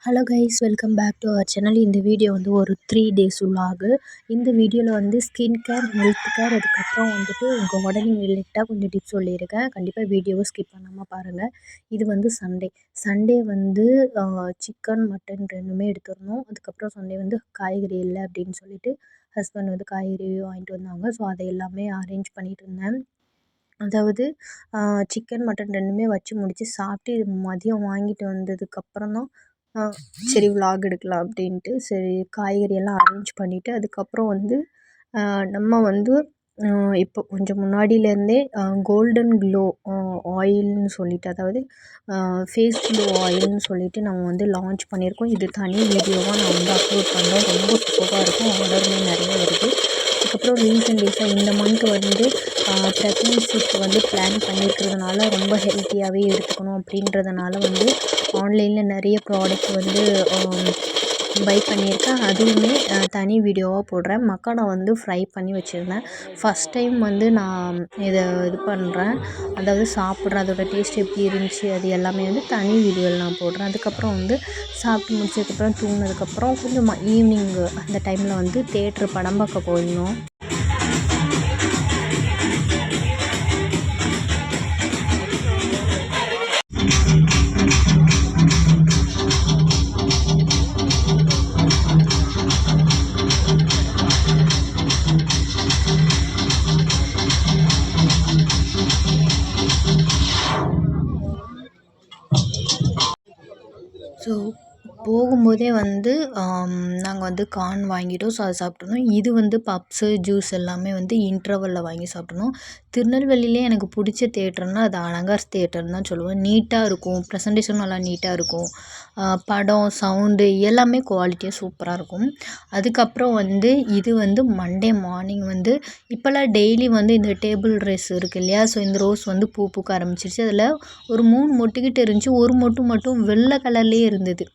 Hello guys, welcome back to our channel. இந்த video வந்து ஒரு 3 டேஸ் விலாகு. இந்த வீடியோவில் வந்து ஸ்கின் கேர், ஹெல்த் கேர், அதுக்கப்புறம் வந்துட்டு கார்டனிங் ரிலேட்டடாக கொஞ்சம் டிப்ஸ் சொல்லியிருக்கேன். கண்டிப்பாக வீடியோவை ஸ்கிப் பண்ணாமல் பாருங்கள். இது வந்து சண்டே வந்து சிக்கன், மட்டன் ரெண்டுமே எடுத்துடணும். அதுக்கப்புறம் சண்டே வந்து காய்கறி இல்லை அப்படின்னு சொல்லிட்டு ஹஸ்பண்ட் வந்து காய்கறி வாங்கிட்டு வந்தாங்க. ஸோ அதை எல்லாமே அரேஞ்ச் பண்ணிட்டு இருந்தேன். அதாவது சிக்கன், மட்டன் ரெண்டுமே வச்சு முடித்து சாப்பிட்டு இது மதியம் வாங்கிட்டு வந்ததுக்கப்புறம் தான் சரி விலாக் எடுக்கலாம் அப்படின்ட்டு சரி காய்கறி எல்லாம் அரேஞ்ச் பண்ணிவிட்டு அதுக்கப்புறம் வந்து நம்ம வந்து இப்போ கொஞ்சம் முன்னாடியிலேருந்தே கோல்டன் க்ளோ ஆயில்னு சொல்லிட்டு, அதாவது ஃபேஸ் க்ளோ ஆயில்னு சொல்லிட்டு நம்ம வந்து லான்ச் பண்ணியிருக்கோம். இது தனி வீடியோவாக நான் வந்து அப்லோட் பண்ணுறேன். ரொம்ப சூப்பராக இருக்கும். ஆர்டருமே நிறைய வருது. அதுக்கப்புறம் ரீசன்ட் டேஸாக இந்த மந்த் வந்து ப்ரெக்னென்சிக்கு வந்து பிளான் பண்ணியிருக்கிறதுனால ரொம்ப ஹெல்த்தியாகவே எடுத்துக்கணும் அப்படின்றதுனால வந்து ஆன்லைனில் நிறைய ப்ராடக்ட் வந்து பை பண்ணியிருக்கேன். அதுவுமே தனி வீடியோவாக போடுறேன். மக்கானா வந்து ஃப்ரை பண்ணி வச்சுருந்தேன். ஃபஸ்ட் டைம் வந்து நான் இது பண்ணுறேன், அதாவது சாப்பிட்றேன். அதோடய டேஸ்ட் எப்படி இருந்துச்சு அது எல்லாமே வந்து தனி வீடியோவில் நான் போடுறேன். அதுக்கப்புறம் வந்து சாப்பிட்டு முடிச்சதுக்கப்புறம் தூங்கினதுக்கப்புறம் கொஞ்சம் ஈவினிங் அந்த டைமில் வந்து தேட்ரு படம் பார்க்க போயிருந்தோம். ஸோ போகும்போதே வந்து நாங்கள் வந்து கார்ன் வாங்கிட்டோம். ஸோ அதை சாப்பிட்ருந்தோம். இது வந்து பப்ஸு, ஜூஸ் எல்லாமே வந்து இன்டர்வலில் வாங்கி சாப்பிட்ருந்தோம். திருநெல்வேலியிலே எனக்கு பிடிச்ச தியேட்டர்னால் அது அலங்கார் தியேட்டர்னு தான் சொல்லுவேன். நீட்டாக இருக்கும், ப்ரெசன்டேஷன் நல்லா நீட்டாக இருக்கும். படம், சவுண்டு எல்லாமே குவாலிட்டியாக சூப்பராக இருக்கும். அதுக்கப்புறம் வந்து இது வந்து மண்டே மார்னிங் வந்து இப்போல்லாம் டெய்லி வந்து இந்த டேபிள் ரோஸ் இருக்குது இல்லையா? ஸோ இந்த ரோஸ் வந்து பூ பூக்க ஆரம்பிச்சிருச்சு. அதில் ஒரு 3 மொட்டுக்கிட்ட இருந்துச்சு. ஒரு மொட்டு மட்டும் வெள்ளை கலர்லேயே இருந்தது.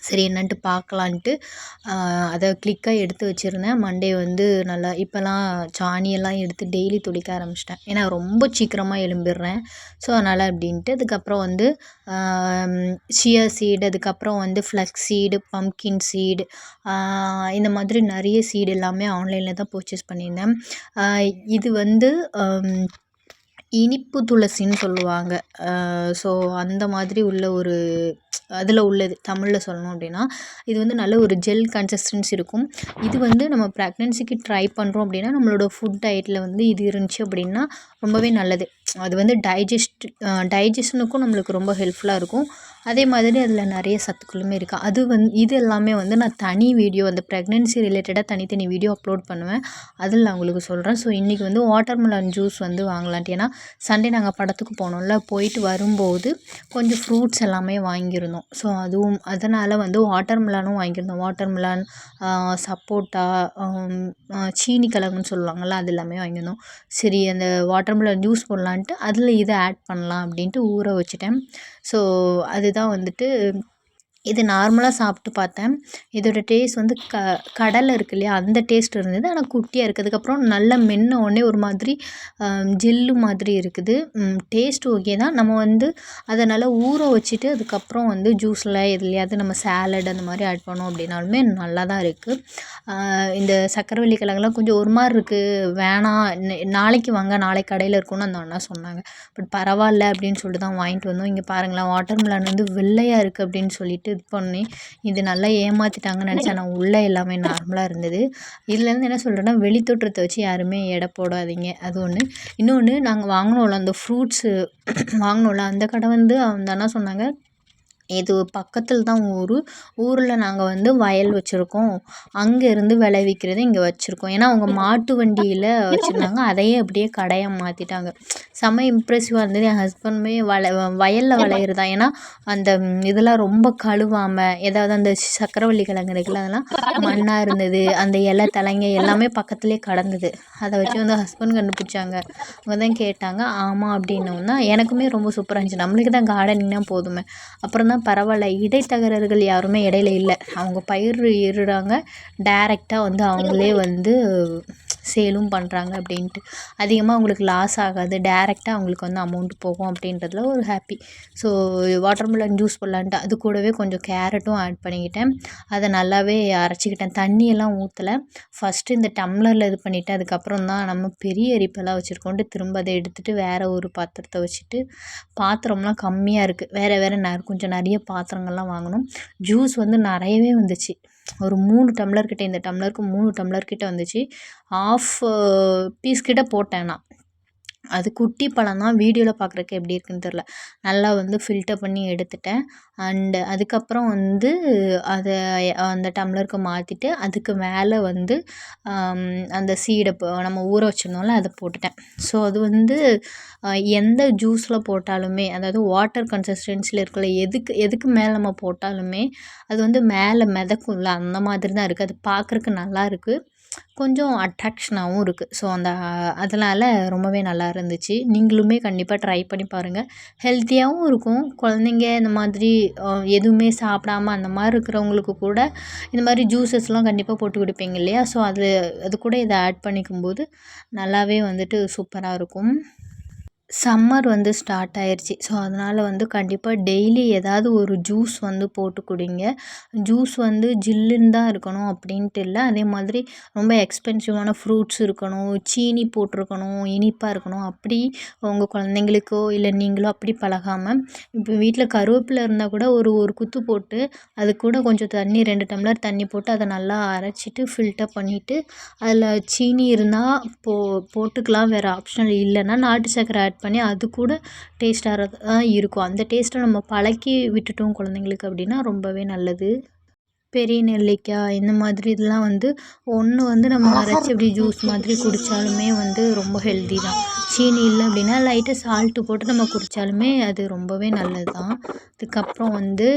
சரி என்னன்ட்டு பார்க்கலான்ட்டு அதை கிளிக்காக எடுத்து வச்சுருந்தேன். மண்டே வந்து நல்லா இப்போலாம் சாணியெல்லாம் எடுத்து டெய்லி துடைக்க ஆரம்பிச்சிட்டேன். ஏன்னா ரொம்ப சீக்கிரமாக எழும்பிடுறேன். ஸோ அதனால் அப்படின்ட்டு அதுக்கப்புறம் வந்து சியா சீடு, அதுக்கப்புறம் வந்து ஃப்ளக்ஸ் சீடு, பம்ப்கின் சீடு, இந்த மாதிரி நிறைய சீடு எல்லாமே ஆன்லைனில் தான் பர்ச்சேஸ் பண்ணியிருந்தேன். இது வந்து இனிப்பு துளசின்னு சொல்லுவாங்க. ஸோ அந்த மாதிரி உள்ள ஒரு அதில் உள்ளது தமிழில் சொல்லணும் அப்படின்னா, இது வந்து நல்ல ஒரு ஜெல் கன்சிஸ்டன்சி இருக்கும். இது வந்து நம்ம ப்ரெக்னென்சிக்கு ட்ரை பண்ணுறோம் அப்படின்னா நம்மளோட ஃபுட் டயட்டில் வந்து இது இருந்துச்சு அப்படின்னா ரொம்பவே நல்லது. அது வந்து டைஜஷனுக்கும் நம்மளுக்கு ரொம்ப ஹெல்ப்ஃபுல்லாக இருக்கும். அதே மாதிரி அதில் நிறைய சத்துக்களுமே இருக்குது. இது எல்லாமே வந்து நான் தனி வீடியோ அந்த ப்ரெக்னென்சி ரிலேட்டடாக தனித்தனி வீடியோ அப்லோட் பண்ணுவேன். அதில் நான் உங்களுக்கு சொல்கிறேன். ஸோ இன்றைக்கி வந்து வாட்டர்மெலன் ஜூஸ் வந்து வாங்கலான்ட்டு, ஏன்னா சண்டே நாங்கள் படத்துக்கு போனோம்ல, போயிட்டு வரும்போது கொஞ்சம் ஃப்ரூட்ஸ் எல்லாமே வாங்கியிருந்தோம். ஸோ அதனால் வந்து வாட்டர்மெலனும் வாங்கியிருந்தோம். வாட்டர்மெலன், சப்போட்டா, சீனி கிழங்குன்னு சொல்லுவாங்கள்ல, அது எல்லாமே வாங்கியிருந்தோம். சரி அந்த வாட்டர்மெலன் ஜூஸ் போடலான்ட்டு அதில் இதை ஆட் பண்ணலாம் அப்படின்ட்டு ஊற வச்சுட்டேன். ஸோ அதுதான் வந்துட்டு இது நார்மலாக சாப்பிட்டு பார்த்தேன். இதோட டேஸ்ட் வந்து கடலை இருக்கு இல்லையா, அந்த டேஸ்ட் இருந்தது. ஆனால் குட்டியாக இருக்குது. அதுக்கப்புறம் நல்லா மென்ன உடனே ஒரு மாதிரி ஜெல்லு மாதிரி இருக்குது. டேஸ்ட் ஓகே தான். நம்ம வந்து அதை நல்லா ஊற வச்சுட்டு அதுக்கப்புறம் வந்து ஜூஸில் எதுலையாவது நம்ம சேலட் அந்த மாதிரி ஆட் பண்ணோம் அப்படின்னாலுமே நல்லா தான் இருக்குது. இந்த சக்கரவள்ளி கிழங்குலாம் கொஞ்சம் ஒரு மாதிரி இருக்குது, வேணாம் நாளைக்கு வாங்க, நாளைக்கு கடையில் இருக்கும்னு அந்த அண்ணா சொன்னாங்க. பட் பரவாயில்ல அப்படின்னு சொல்லிட்டு தான் வாங்கிட்டு வந்தோம். இங்கே பாருங்களேன், வாட்டர்மெலன் வந்து வெள்ளையாக இருக்குது அப்படின்னு சொல்லிட்டு இது பண்ணி இது நல்லா ஏமாற்றிட்டாங்கன்னு நினச்சேன். ஆனால் உள்ளே எல்லாமே நார்மலாக இருந்தது. இதுலேருந்து என்ன சொல்கிறேன்னா, வெளித்தோற்றத்தை வச்சு யாருமே எடை போடாதீங்க. அது ஒன்று. இன்னொன்று, நாங்கள் வாங்கினோம்ல அந்த ஃப்ரூட்ஸு வாங்கினோம்ல, அந்த கடை வந்து அந்த அண்ணா சொன்னாங்க, இது பக்கத்தில் தான் ஊரில் நாங்கள் வந்து வயல் வச்சுருக்கோம், அங்கேருந்து விளைவிக்கிறது இங்கே வச்சுருக்கோம். ஏன்னா அவங்க மாட்டு வண்டியில் வச்சுருந்தாங்க, அதையே அப்படியே கடையாக மாற்றிட்டாங்க. செம்ம இம்ப்ரெசிவாக இருந்தது. என் ஹஸ்பண்டுமே வயலில் விளையிறதா, ஏன்னா அந்த இதெல்லாம் ரொம்ப கழுவாமல், ஏதாவது அந்த சக்கரவள்ளி கிழங்கு இருக்குல்ல, அதெல்லாம் மண்ணாக இருந்தது. அந்த இலை தலைங்க எல்லாமே பக்கத்துலேயே கடந்தது. அதை வச்சு வந்து ஹஸ்பண்ட் கண்டுபிடிச்சாங்க. அவங்க தான் கேட்டாங்க, ஆமாம் அப்படின்னோன்னா எனக்குமே ரொம்ப சூப்பராக இருந்துச்சு. நம்மளுக்கு தான் கார்டனிங்னா போதுமே. அப்புறம் தான் பரவாயில்ல, இடைத்தரகர்கள் யாருமே இடையில இல்லை. அவங்க பயிர் இடுறாங்க, டைரெக்டாக வந்து அவங்களே வந்து சேலும் பண்ணுறாங்க அப்படின்ட்டு. அதிகமாக அவங்களுக்கு லாஸ் ஆகாது, டைரெக்டாக அவங்களுக்கு வந்து அமௌண்ட் போகும் அப்படின்றதுல ஒரு ஹாப்பி. ஸோ வாட்டர்மெலன் ஜூஸ் போடலான்ட்டு அது கூடவே கொஞ்சம் கேரட்டும் ஆட் பண்ணிக்கிட்டேன். அதை நல்லாவே அரைச்சிக்கிட்டேன். தண்ணியெல்லாம் ஊற்றலை. ஃபஸ்ட்டு இந்த டம்ளரில் இது பண்ணிவிட்டு அதுக்கப்புறம் தான் நம்ம பெரிய எரிப்பெல்லாம் வச்சுருக்கோன்ட்டு திரும்ப அதை எடுத்துகிட்டு வேறு ஒரு பாத்திரத்தை வச்சுட்டு, பாத்திரம்லாம் கம்மியாக இருக்குது, வேறு கொஞ்சம் நிறைய பாத்திரங்கள்லாம் வாங்கணும். ஜூஸ் வந்து நிறையவே வந்துச்சு. ஒரு 3 டம்ளர் கிட்ட, இந்த டம்ளருக்கு 3 டம்ளர் கிட்ட வந்துச்சு. ஆஃப் பீஸ் கிட்ட போட்டேன் நான். அது குட்டி பழம் தான், வீடியோவில் பார்க்குறக்கு எப்படி இருக்குன்னு தெரில. நல்லா வந்து ஃபில்டர் பண்ணி எடுத்துட்டேன். அண்டு அதுக்கப்புறம் வந்து அதை அந்த டம்ளருக்கு மாற்றிட்டு அதுக்கு மேலே வந்து அந்த சீடை நம்ம ஊற வச்சுருந்தோம்ல அதை போட்டுட்டேன். ஸோ அது வந்து எந்த ஜூஸில் போட்டாலுமே, அதாவது வாட்டர் கன்சிஸ்டன்சியில் இருக்கல எதுக்கு மேலே நம்ம போட்டாலுமே அது வந்து மேலே மிதக்கும்ல, அந்த மாதிரி தான் இருக்குது. அது பார்க்குறக்கு நல்லா இருக்குது, கொஞ்சம் அட்ராக்ஷனாகவும் இருக்குது. ஸோ அதனால் ரொம்பவே நல்லா இருந்துச்சு. நீங்களுமே கண்டிப்பாக ட்ரை பண்ணி பாருங்கள். ஹெல்த்தியாகவும் இருக்கும். குழந்தைங்க இந்த மாதிரி எதுவுமே சாப்பிடாம அந்த மாதிரி இருக்கிறவங்களுக்கு கூட இந்த மாதிரி ஜூஸஸ்லாம் கண்டிப்பாக போட்டு கொடுப்பீங்க இல்லையா? ஸோ அது கூட இதை ஆட் பண்ணிக்கும்போது நல்லாவே வந்துட்டு சூப்பராக இருக்கும். சம்மர் வந்து ஸ்டார்ட் ஆயிடுச்சு. ஸோ அதனால் வந்து கண்டிப்பாக டெய்லி ஏதாவது ஒரு ஜூஸ் வந்து போட்டு குடிங்க. ஜூஸ் வந்து ஜில்லுன்னு தான் இருக்கணும் அப்படின்ட்டு இல்லை. அதே மாதிரி ரொம்ப எக்ஸ்பென்சிவான ஃப்ரூட்ஸ் இருக்கணும், சீனி போட்டிருக்கணும், இனிப்பாக இருக்கணும், அப்படி உங்கள் குழந்தைங்களுக்கோ இல்லை நீங்களோ அப்படி பழகாமல், இப்போ வீட்டில் கருவேப்பிலை இருந்தால் கூட ஒரு குத்து போட்டு அது கூட கொஞ்சம் தண்ணி 2 டம்ளர் தண்ணி போட்டு அதை நல்லா அரைச்சிட்டு ஃபில்டர் பண்ணிவிட்டு அதில் சீனி இருந்தால் போட்டுக்கலாம். வேறு ஆப்ஷனல் இல்லைன்னா நாட்டு சர்க்கரை ஆட் பண்ணி அது கூட டேஸ்ட்டாக தான் இருக்கும். அந்த டேஸ்ட்டை நம்ம பழக்கி விட்டுட்டோம் குழந்தைங்களுக்கு அப்படின்னா ரொம்பவே நல்லது. பெரிய நெல்லிக்காய் இந்த மாதிரி இதெல்லாம் வந்து ஒன்று வந்து நம்ம அரைச்சி அப்படி ஜூஸ் மாதிரி குடித்தாலுமே வந்து ரொம்ப ஹெல்தி தான். சீனி இல்லை அப்படின்னா லைட்டாக சால்ட்டு போட்டு நம்ம குடித்தாலுமே அது ரொம்பவே நல்லது தான். அதுக்கப்புறம் வந்து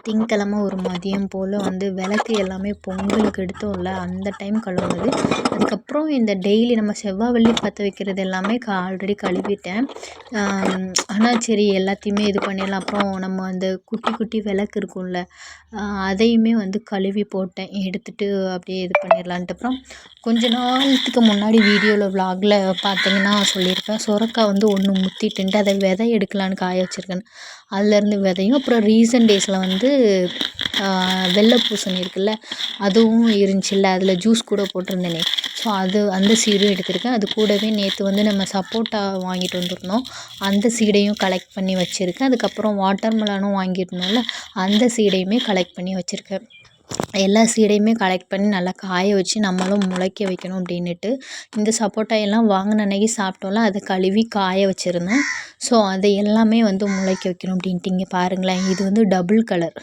திங்கக்கிழமை ஒரு மதியம் போல் வந்து விளக்கு எல்லாமே பொங்கலுக்கு எடுத்தோம்ல அந்த டைம் கழுவுனது. அதுக்கப்புறம் இந்த டெய்லி நம்ம செவ்வாய் வெள்ளி பற்ற வைக்கிறது எல்லாமே ஆல்ரெடி கழுவிட்டேன். ஆனால் சரி எல்லாத்தையுமே இது பண்ணிடலாம். அப்புறம் நம்ம அந்த குட்டி குட்டி விளக்கு இருக்கும்ல, அதையுமே வந்து கழுவி போட்டேன், எடுத்துகிட்டு அப்படியே இது பண்ணிடலான்ட்டு. அப்புறம் கொஞ்ச நாளத்துக்கு முன்னாடி வீடியோவில் விலாகில் பார்த்தீங்கன்னா சொல்லியிருப்பேன், சுரக்காய் வந்து ஒன்று முத்திட்டுன்ட்டு அதை விதை எடுக்கலான்னு காய வச்சுருக்கேன். அதுலேருந்து விதையும், அப்புறம் ரீசன்ட் டேஸில் வந்து வெள்ளை பூசணி இருக்குல்ல, அதுவும் இருந்துச்சுல்ல, அதில் ஜூஸ் கூட போட்டிருந்தேனே, ஸோ அந்த சீடும் எடுத்திருக்கேன். அது கூடவே நேற்று வந்து நம்ம சப்போட்டா வாங்கிட்டு வந்துருந்தோம், அந்த சீடையும் கலெக்ட் பண்ணி வச்சுருக்கேன். அதுக்கப்புறம் வாட்டர்மெலனும் வாங்கியிருந்தோம்ல, அந்த சீடையுமே கலெக்ட் பண்ணி வச்சுருக்கேன். எல்லா சீடையுமே கலெக்ட் பண்ணி நல்லா காய வச்சு நம்மளும் முளைக்க வைக்கணும் அப்படின்னுட்டு. இந்த சப்போட்டா எல்லாம் வாங்கின அன்னைக்கு சாப்பிட்டோம்ல, அதை கழுவி காய வச்சுருந்தேன். ஸோ அதை எல்லாமே வந்து முளைக்க வைக்கணும் அப்படின்ட்டு. இங்கே பாருங்களேன், இது வந்து டபுள் கலர்,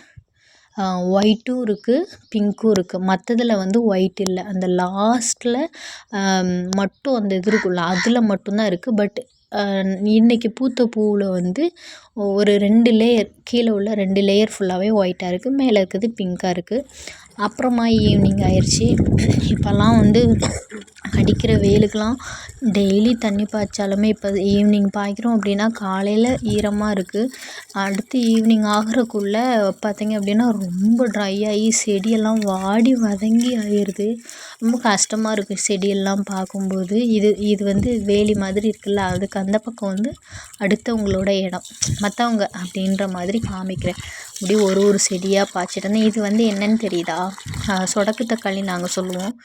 ஒயிட்டும் இருக்குது, பிங்க்கும் இருக்குது. மற்றதில் வந்து ஒயிட் இல்லை, அந்த லாஸ்ட்டில் மட்டும் அந்த இது இருக்குல்ல அதில் மட்டும்தான் இருக்குது. பட் இன்றைக்கி பூத்த பூவில் வந்து ஒரு 2 லேயர், கீழே உள்ள 2 லேயர் ஃபுல்லாகவே ஒயிட்டாக இருக்குது, மேலே இருக்கிறது பிங்க்காக இருக்குது. அப்புறமா ஈவினிங் ஆயிடுச்சு. இப்போல்லாம் வந்து அடிக்கிற வெயிலுக்கெலாம் டெய்லி தண்ணி பாய்ச்சாலுமே இப்போ ஈவினிங் பாய்க்கிறோம் அப்படின்னா காலையில் ஈரமாக இருக்குது, அடுத்து ஈவினிங் ஆகிறக்குள்ளே பார்த்திங்க அப்படின்னா ரொம்ப ட்ரை ஆகி செடியெல்லாம் வாடி வதங்கி ஆயிடுது. ரொம்ப கஷ்டமாக இருக்குது செடியெல்லாம் பார்க்கும்போது. இது வந்து வேலி மாதிரி இருக்குல்ல, அதுக்கு அந்த பக்கம் வந்து அடுத்தவங்களோட இடம், மற்றவங்க அப்படின்ற மாதிரி காமிக்கிறேன். அப்படியே ஒரு செடியாக பாய்ச்சிட்டு இருந்தேன். இது வந்து என்னன்னு தெரியுதா? சொடக்கு தக்காளி நாங்கள் சொல்லுவோம்.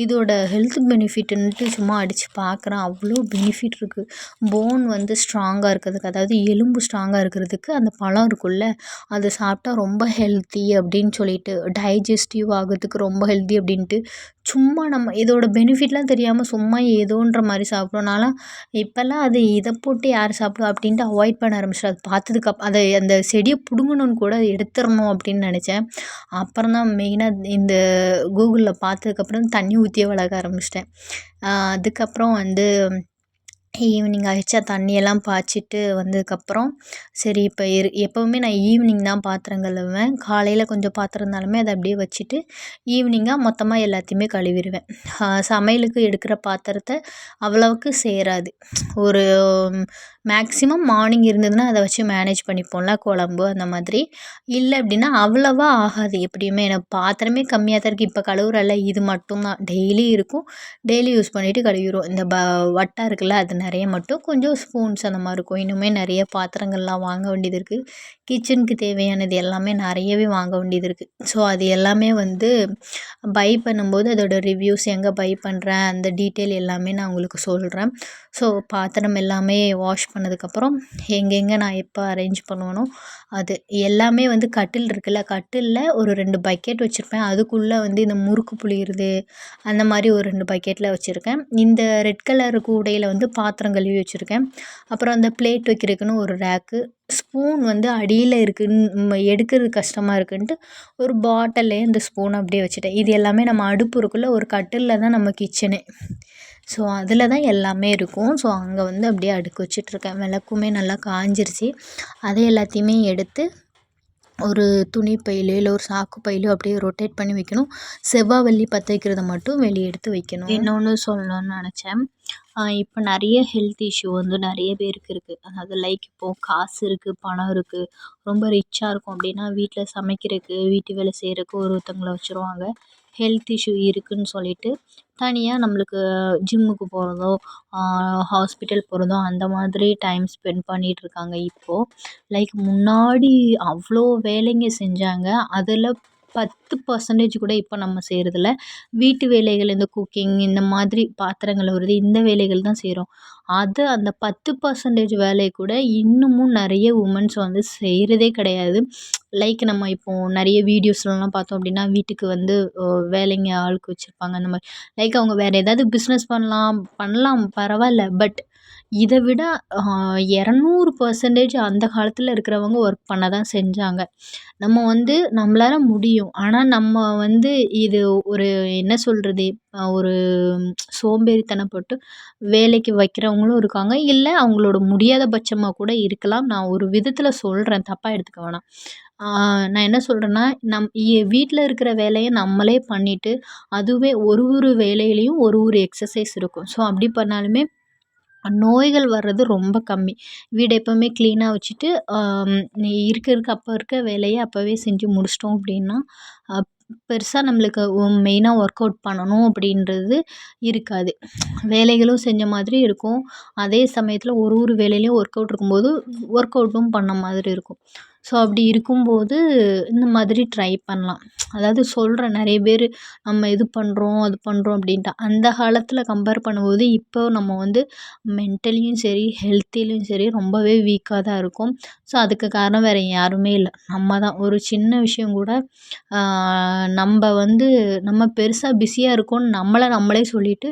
இதோட ஹெல்த் பெனிஃபிட்டுன்ட்டு சும்மா அடித்து பார்க்குறேன், அவ்வளோ பெனிஃபிட் இருக்குது. போன் வந்து ஸ்ட்ராங்காக இருக்கிறதுக்கு, அதாவது எலும்பு ஸ்ட்ராங்காக இருக்கிறதுக்கு அந்த பழம் இருக்குல்ல, அது சாப்பிட்டா ரொம்ப ஹெல்த்தி அப்படின்னு சொல்லிட்டு, டைஜஸ்டிவ் ஆகிறதுக்கு ரொம்ப ஹெல்த்தி அப்படின்ட்டு சும்மா நம்ம இதோட பெனிஃபிட்லாம் தெரியாமல் சும்மா ஏதோன்ற மாதிரி சாப்பிடுவோம். நான்லாம் இப்போல்லாம் அது இதை போட்டு யார் சாப்பிடுவா அப்படின்ட்டு அவாய்ட் பண்ண ஆரம்பிச்சிட்டேன். அது பார்த்ததுக்கு அதை அந்த செடியை பிடுங்கணுன்னு கூட எடுத்துடணும் அப்படின்னு நினச்சேன். அப்புறம் தான் மெயினாக இந்த கூகுளில் பார்த்ததுக்கப்புறம் தண்ணி ஊற்றியே வளர்க்க ஆரம்பிச்சிட்டேன். அதுக்கப்புறம் வந்து ஈவினிங் ஆகிடுச்சா, தண்ணியெல்லாம் பாய்ச்சிட்டு வந்ததுக்கப்புறம் சரி இப்போ எப்போவுமே நான் ஈவினிங் தான் பாத்திரம் கழுவுவேன். காலையில் கொஞ்சம் பாத்திரம் இருந்தாலுமே அதை அப்படியே வச்சுட்டு ஈவினிங்காக மொத்தமாக எல்லாத்தையுமே கழுவிடுவேன். சமையலுக்கு எடுக்கிற பாத்திரத்தை அவ்வளவுக்கு சேராது. ஒரு மேக்ஸிமம் மார்னிங் இருந்ததுன்னா அதை வச்சு மேனேஜ் பண்ணிப்போம்ல குழம்பு அந்த மாதிரி. இல்லை அப்படின்னா அவ்வளவா ஆகாது எப்படியுமே. எனக்கு பாத்திரமே கம்மியாக தான் இருக்குது. இப்போ கழுவுறல இது மட்டும்தான் டெய்லி இருக்கும். டெய்லி யூஸ் பண்ணிவிட்டு கழுவிடுவோம். இந்த வட்டா இருக்குல்ல அது நிறைய மட்டும் கொஞ்சம் ஸ்பூன்ஸ் அந்த மாதிரி இருக்கும். இன்னுமே நிறைய பாத்திரங்கள்லாம் வாங்க வேண்டியது இருக்குது. கிச்சனுக்கு தேவையானது எல்லாமே நிறையவே வாங்க வேண்டியது இருக்குது. ஸோ அது எல்லாமே வந்து பை பண்ணும்போது அதோட ரிவ்யூஸ் எங்கே பை பண்ணுறேன் அந்த டீட்டெயில் எல்லாமே நான் உங்களுக்கு சொல்கிறேன். ஸோ பாத்திரம் எல்லாமே வாஷ் பண்ணதுக்கப்புறம் எங்கெங்கே நான் எப்போ அரேஞ்ச் பண்ணுவேனோ அது எல்லாமே வந்து கட்டில் இருக்குல்ல, கட்டிலில் ஒரு 2 பக்கெட் வச்சுருப்பேன். அதுக்குள்ளே வந்து இந்த முறுக்கு புளியிறது அந்த மாதிரி ஒரு 2 பக்கெட்டில் வச்சுருக்கேன். இந்த ரெட் கலர் கூடையில் வந்து பாத்திரம் கழுவி வச்சுருக்கேன். அப்புறம் அந்த பிளேட் வைக்கிறதுக்குன்னு ஒரு ரேக்கு, ஸ்பூன் வந்து அடியில் இருக்குன்னு எடுக்கிறது கஷ்டமாக இருக்குன்ட்டு ஒரு பாட்டில்லே இந்த ஸ்பூன் அப்படியே வச்சுட்டேன். இது எல்லாமே நம்ம அடுப்பு இருக்குல்ல, ஒரு கட்டிலில் தான் நம்ம கிச்சனே. ஸோ அதில் தான் எல்லாமே இருக்கும். ஸோ அங்கே வந்து அப்படியே அடுக்கி வச்சிட்ருக்கேன். விளக்குமே நல்லா காஞ்சிருச்சு. அதை எல்லாத்தையுமே எடுத்து ஒரு துணி பையிலையோ இல்லை ஒரு சாக்கு பையிலையோ அப்படியே ரொட்டேட் பண்ணி வைக்கணும். செவ்வாய் வெள்ளி பற்ற வைக்கிறத மட்டும் வெளியே எடுத்து வைக்கணும். இன்னொன்று சொல்லணும்னு நினச்சேன். இப்போ நிறைய ஹெல்த் இஷ்யூ வந்து நிறைய பேருக்கு இருக்குது. அதாவது லைக் இப்போது காசு இருக்குது, பணம் இருக்குது, ரொம்ப ரிச்சாக இருக்கும் அப்படின்னா வீட்டில் சமைக்கிறதுக்கு வீட்டு வேலை செய்கிறதுக்கு ஒருத்தவங்களை வச்சுருவாங்க. ஹெல்த் இஷ்யூ இருக்குதுன்னு சொல்லிட்டு தனியாக நம்மளுக்கு ஜிம்முக்கு போகிறதோ ஹாஸ்பிட்டல் போகிறதோ அந்த மாதிரி டைம் ஸ்பெண்ட் பண்ணிகிட்ருக்காங்க இப்போது. லைக் முன்னாடி அவ்வளோ வேலைங்க செஞ்சாங்க. அதில் 10% கூட இப்போ நம்ம செய்கிறதில்ல. வீட்டு வேலைகள் இந்த குக்கிங் இந்த மாதிரி பாத்திரங்கள் கழுவுறது இந்த வேலைகள் தான் செய்கிறோம். அது அந்த 10% வேலையை கூட இன்னமும் நிறைய உமன்ஸ் வந்து செய்கிறதே கிடையாது. லைக் நம்ம இப்போது நிறைய வீடியோஸ்லலாம் பார்த்தோம் அப்படின்னா வீட்டுக்கு வந்து வேலைங்க ஆளுக்கு வச்சுருப்பாங்க. அந்த மாதிரி லைக் அவங்க வேறு ஏதாவது பிஸ்னஸ் பண்ணலாம் பரவாயில்ல. பட் இதை விட 200% அந்த காலத்தில் இருக்கிறவங்க ஒர்க் பண்ண தான் செஞ்சாங்க. நம்ம வந்து நம்மளால முடியும். ஆனால் நம்ம வந்து இது ஒரு என்ன சொல்கிறது, ஒரு சோம்பேறித்தனப்பட்டு வேலைக்கு வைக்கிறவங்களும் இருக்காங்க. இல்லை அவங்களோட முடியாத பட்சமாக கூட இருக்கலாம். நான் ஒரு விதத்தில் சொல்கிறேன், தப்பாக எடுத்துக்க வேணாம். நான் என்ன சொல்கிறேன்னா, வீட்டில் இருக்கிற வேலையை நம்மளே பண்ணிவிட்டு அதுவே ஒரு வேலையிலையும் ஒரு எக்ஸசைஸ் இருக்கும். ஸோ அப்படி பண்ணாலுமே நோய்கள் வர்றது ரொம்ப கம்மி. வீடு எப்போவுமே க்ளீனாக வச்சுட்டு இருக்க அப்போ இருக்க வேலையை அப்போவே செஞ்சு முடிச்சிட்டோம் அப்படின்னா பெருசாக நம்மளுக்கு மெயினாக ஒர்க் அவுட் பண்ணணும் அப்படின்றது இருக்காது. வேலைகளும் செஞ்ச மாதிரி இருக்கும். அதே சமயத்தில் ஒரு வேலையிலையும் ஒர்க் அவுட் இருக்கும்போது ஒர்க் அவுட்டும் பண்ண மாதிரி இருக்கும். ஸோ அப்படி இருக்கும்போது இந்த மாதிரி ட்ரை பண்ணலாம். அதாவது சொல்கிறேன் நிறைய பேர் நம்ம இது பண்ணுறோம் அது பண்ணுறோம் அப்படின்ட்டு. அந்த காலத்தில் கம்பேர் பண்ணும்போது இப்போ நம்ம வந்து மென்டலியும் சரி ஹெல்த்திலையும் சரி ரொம்பவே வீக்காக தான் இருக்கும். ஸோ அதுக்கு காரணம் வேறு யாருமே இல்லை, நம்ம தான். ஒரு சின்ன விஷயம் கூட நம்ம பெருசாக பிஸியாக இருக்கோம்னு நம்மளே சொல்லிவிட்டு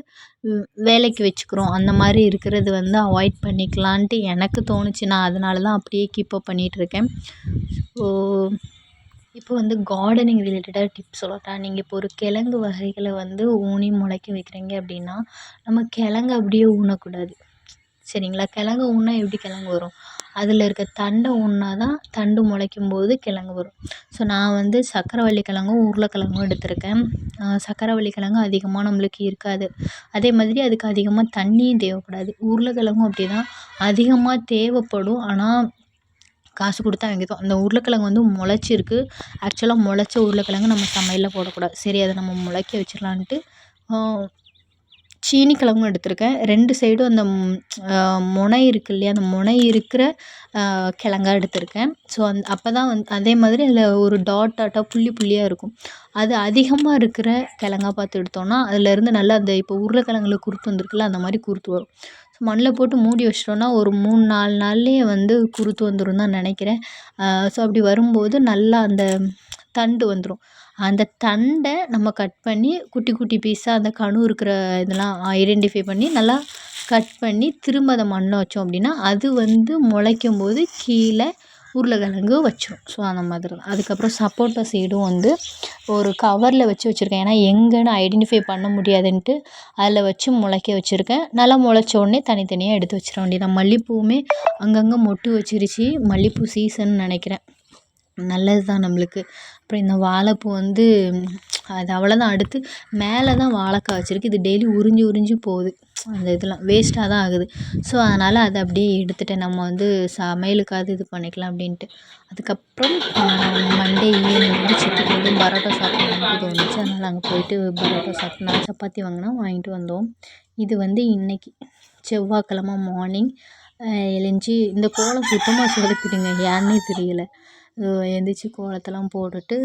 வேலைக்கு வச்சுக்கிறோம். அந்த மாதிரி இருக்கிறது வந்து அவாய்ட் பண்ணிக்கலான்ட்டு எனக்கு தோணுச்சு. நான் அதனால தான் அப்படியே கீப்பப் பண்ணிகிட்ருக்கேன். ஸோ இப்போ வந்து கார்டனிங் ரிலேட்டடாக டிப்ஸ் சொல்லட்டா? நீங்கள் இப்போ ஒரு கிழங்கு வகைகளை வந்து ஊனி முளைக்க வைக்கிறீங்க அப்படின்னா நம்ம கிழங்கு அப்படியே ஊனக்கூடாது, சரிங்களா? கிழங்கு ஊன்னா எப்படி கிழங்கு வரும்? அதில் இருக்க தண்டை ஊன்னா தான் தண்டு முளைக்கும்போது கிழங்கு வரும். ஸோ நான் வந்து சக்கரவள்ளி கிழங்கும் உருளைக்கிழங்கும் எடுத்திருக்கேன். சக்கரவள்ளி கிழங்கு அதிகமாக நம்மளுக்கு இருக்காது. அதே மாதிரி அதுக்கு அதிகமாக தண்ணியும் தேவைப்படாது. உருளைக்கிழங்கும் அப்படி தான் அதிகமாக தேவைப்படும். ஆனால் காசு கொடுத்து வாங்கிட்டோம். அந்த உருளைக்கிழங்கு வந்து முளைச்சிருக்கு. ஆக்சுவலாக முளைச்ச உருளைக்கிழங்கு நம்ம சமையலில் போடக்கூடாது. சரி அதை நம்ம முளைக்க வச்சிடலான்ட்டு சீனி கிழங்கும் எடுத்திருக்கேன். 2 சைடும் அந்த முனை இருக்கு இல்லையா, அந்த முனை இருக்கிற கிழங்கா எடுத்திருக்கேன். ஸோ அப்போ தான் அதே மாதிரி அதில் ஒரு டாட்டாக புள்ளியாக இருக்கும். அது அதிகமாக இருக்கிற கிழங்கா பார்த்து எடுத்தோம்னா அதிலேருந்து நல்லா அந்த இப்போ உருளைக்கிழங்குல குருத்து வந்திருக்குல்ல அந்த மாதிரி குருத்து வரும். ஸோ மண்ணில் போட்டு மூடி வச்சிட்டோம்னா ஒரு 3-4 நாள்லேயே வந்து குருத்து வந்துடும் தான் நினைக்கிறேன். ஸோ அப்படி வரும்போது நல்லா அந்த தண்டு வந்துடும். அந்த தண்டை நம்ம கட் பண்ணி குட்டி குட்டி பீஸாக அந்த கணு இருக்கிற இதெல்லாம் ஐடென்டிஃபை பண்ணி நல்லா கட் பண்ணி திரும்ப அதை மண்ணில் வச்சோம் அப்படின்னா அது வந்து முளைக்கும்போது கீழே உருளைக்கிழங்கு வச்சிரும். ஸோ அந்த மாதிரி தான். அதுக்கப்புறம் சப்போட்டா சீடும் வந்து ஒரு கவரில் வச்சுருக்கேன். ஏன்னா எங்கேன்னு ஐடென்டிஃபை பண்ண முடியாதுன்ட்டு அதில் வச்சு முளைக்க வச்சுருக்கேன். நல்லா முளைச்ச உடனே தனித்தனியாக எடுத்து வச்சிட வேண்டியது. மல்லிகைப்பூவுமே அங்கங்கே மொட்டு வச்சிருச்சு. மல்லிகைப்பூ சீசன் நினைக்கிறேன். நல்லது தான் நம்மளுக்கு. அப்புறம் இந்த வாழைப்பூ வந்து அது அவ்வளோதான். அடுத்து மேலே தான் வாழைக்காய் வச்சுருக்கு. இது டெய்லி உறிஞ்சி போகுது. அந்த இதெல்லாம் வேஸ்ட்டாக தான் ஆகுது. ஸோ அதனால் அதை அப்படியே எடுத்துட்டேன். நம்ம வந்து சமையலுக்காவது இது பண்ணிக்கலாம் அப்படின்ட்டு. அதுக்கப்புறம் மண்டே ஈவினிங் வந்து சித்திக்கு வந்து பரோட்டா சாப்பிடணும்னு தோணுச்சு. அதனால் அங்கே போயிட்டு பரோட்டா சாப்பிட்டு நான் சப்பாத்தி வாங்கினா வாங்கிட்டு வந்தோம். இது வந்து இன்னைக்கு செவ்வாய்க்கிழமை மார்னிங் எழுந்துச்சி இந்த கோலம் சுத்தமாக சொதப்பிடுங்க. ஏன்னே தெரியல. எந்திரிச்சு கோலத்தெல்லாம் போட்டுட்டு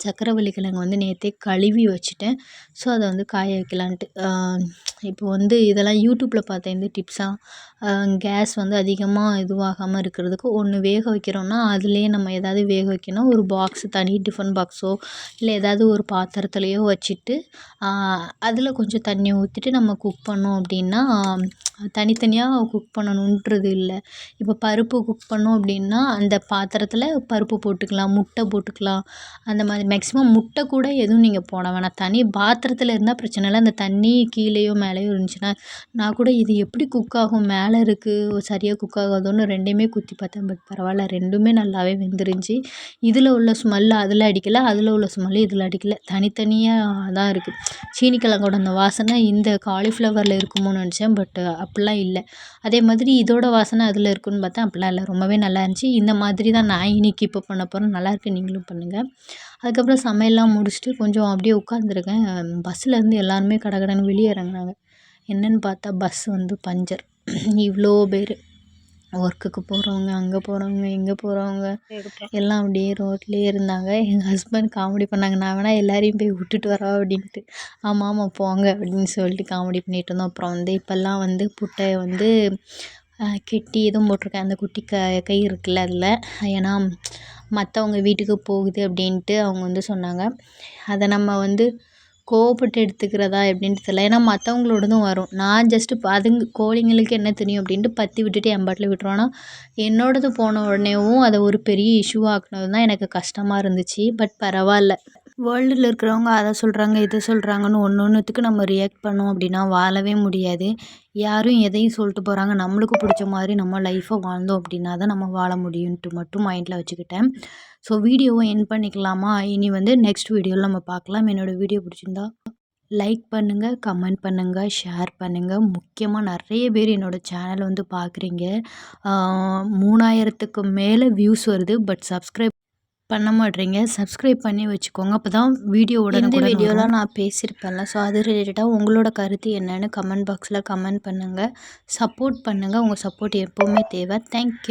சக்கரவள்ளி கிழங்கு வந்து நேற்றே கழுவி வச்சுட்டேன். ஸோ அதை வந்து காய வைக்கலான்ட்டு. இப்போ வந்து இதெல்லாம் யூடியூப்பில் பார்த்தேன் இந்த டிப்ஸாக. கேஸ் வந்து அதிகமாக இதுவாகாமல் இருக்கிறதுக்கு ஒன்று வேக வைக்கிறோன்னா அதுலேயே நம்ம ஏதாவது வேக வைக்கணும். ஒரு பாக்ஸு தனி டிஃபன் பாக்ஸோ இல்லை ஏதாவது ஒரு பாத்திரத்துலையோ வச்சுட்டு அதில் கொஞ்சம் தண்ணி ஊற்றிட்டு நம்ம குக் பண்ணோம் அப்படின்னா தனித்தனியாக குக் பண்ணணுன்றது இல்லை. இப்போ பருப்பு குக் பண்ணோம் அப்படின்னா அந்த பாத்திரத்தில் பருப்பு போட்டுக்கலாம், முட்டை போட்டுக்கலாம். அந்த மாதிரி மேக்ஸிமம் முட்டை கூட எதுவும் நீங்கள் போட வேணாம். தனி பாத்திரத்தில் இருந்தால் பிரச்சனை இல்லை. அந்த தண்ணி கீழேயோ மேலேயோ இருந்துச்சுன்னா நான் கூட இது எப்படி குக் ஆகும், மேலே இருக்குது சரியாக குக் ஆகாதோன்னு 2யுமே குத்தி பார்த்தேன். பட் பரவாயில்ல, 2மே நல்லாவே வெந்துருந்துச்சு. இதில் உள்ள ஸ்மெல் அதில் அடிக்கலை, அதில் உள்ள ஸ்மெல் இதில் அடிக்கலை. தனித்தனியாக தான் இருக்குது. சீனிக்கிழங்கோட அந்த வாசனை இந்த காலிஃப்ளவரில் இருக்குமோன்னு நினச்சேன். பட் அப்படிலாம் இல்லை. அதே மாதிரி இதோட வாசனை அதில் இருக்குன்னு பார்த்தேன். அப்படிலாம் இல்லை. ரொம்பவே நல்லா இருந்துச்சு. இந்த மாதிரி தான் நான் இன்னைக்கு இப்போ பண்ண போகிறேன். நல்லாயிருக்கு, நீங்களும் பண்ணுங்கள். அதுக்கப்புறம் சமையல்லாம் முடிச்சுட்டு கொஞ்சம் அப்படியே உட்காந்துருக்கேன். பஸ்ஸிலேருந்து எல்லாருமே கடகடன்னு வெளியே இறங்குனாங்க. என்னன்னு பார்த்தா பஸ் வந்து பஞ்சர். இவ்வளோ பேர் ஒர்க்குக்கு போகிறவங்க, அங்கே போகிறவங்க, இங்கே போகிறவங்க எல்லாம் அப்படியே ரோட்லேயே இருந்தாங்க. எங்கள் ஹஸ்பண்ட் காமெடி பண்ணாங்க. நான் வேணா எல்லாரையும் போய் விட்டுட்டு வரவா அப்படின்ட்டு. ஆமாம் ஆமாம் போங்க அப்படின்னு சொல்லிட்டு காமெடி பண்ணிகிட்டு இருந்தோம். அப்புறம் வந்து இப்போல்லாம் வந்து புட்டையை வந்து கெட்டி எதுவும் போட்டிருக்கேன். அந்த குட்டி கை இருக்குல்ல அதில். ஏன்னா மற்றவங்க வீட்டுக்கு போகுது அப்படின்ட்டு அவங்க வந்து சொன்னாங்க. அதை நம்ம வந்து கோவப்பட்டு எடுத்துக்கிறதா எப்படின்ட்டு தெரியல. ஏன்னா மற்றவங்களோடதும் வரும். நான் ஜஸ்ட்டு கோழிங்களுக்கு என்ன தெரியும் அப்படின்ட்டு பற்றி விட்டுட்டு என் பாட்டில் விட்டுருவேன். ஆனால் என்னோடது போன உடனேவும் அதை ஒரு பெரிய இஷ்யூ ஆக்குனது தான் எனக்கு கஷ்டமாக இருந்துச்சு. பட் பரவாயில்ல. வேர்ல்டில் இருக்கிறவங்க அதை சொல்கிறாங்க, இதை சொல்கிறாங்கன்னு ஒன்றுத்துக்கு நம்ம ரியாக்ட் பண்ணோம் அப்படின்னா வாழவே முடியாது. யாரும் எதையும் சொல்லிட்டு போகிறாங்க, நம்மளுக்கு பிடிச்ச மாதிரி நம்ம லைஃப்பை வாழ்ந்தோம் அப்படின்னா தான் நம்ம வாழ முடியும்ன்ட்டு மட்டும் மைண்டில் வச்சுக்கிட்டேன். ஸோ வீடியோவை எண்ட் பண்ணிக்கலாமா? இனி வந்து நெக்ஸ்ட் வீடியோவில் நம்ம பார்க்கலாம். என்னோடய வீடியோ பிடிச்சிருந்தா லைக் பண்ணுங்கள், கமெண்ட் பண்ணுங்கள், ஷேர் பண்ணுங்கள். முக்கியமாக நிறைய பேர் என்னோடய சேனலை வந்து பார்க்குறீங்க. 3000க்கு மேலே வியூஸ் வருது. பட் சப்ஸ்கிரைப் பண்ண மாட்டேறீங்க. சப்ஸ்கிரைப் பண்ணி வச்சுக்கோங்க. அப்போ தான் இந்த வீடியோலாம் நான் பேசியிருப்பேன்ல. ஸோ அது ரிலேட்டடாக உங்களோட கருத்து என்னன்னு கமெண்ட் பாக்ஸில் கமெண்ட் பண்ணுங்கள். சப்போர்ட் பண்ணுங்கள். உங்கள் சப்போர்ட் எப்போவுமே தேவை. தேங்க்யூ.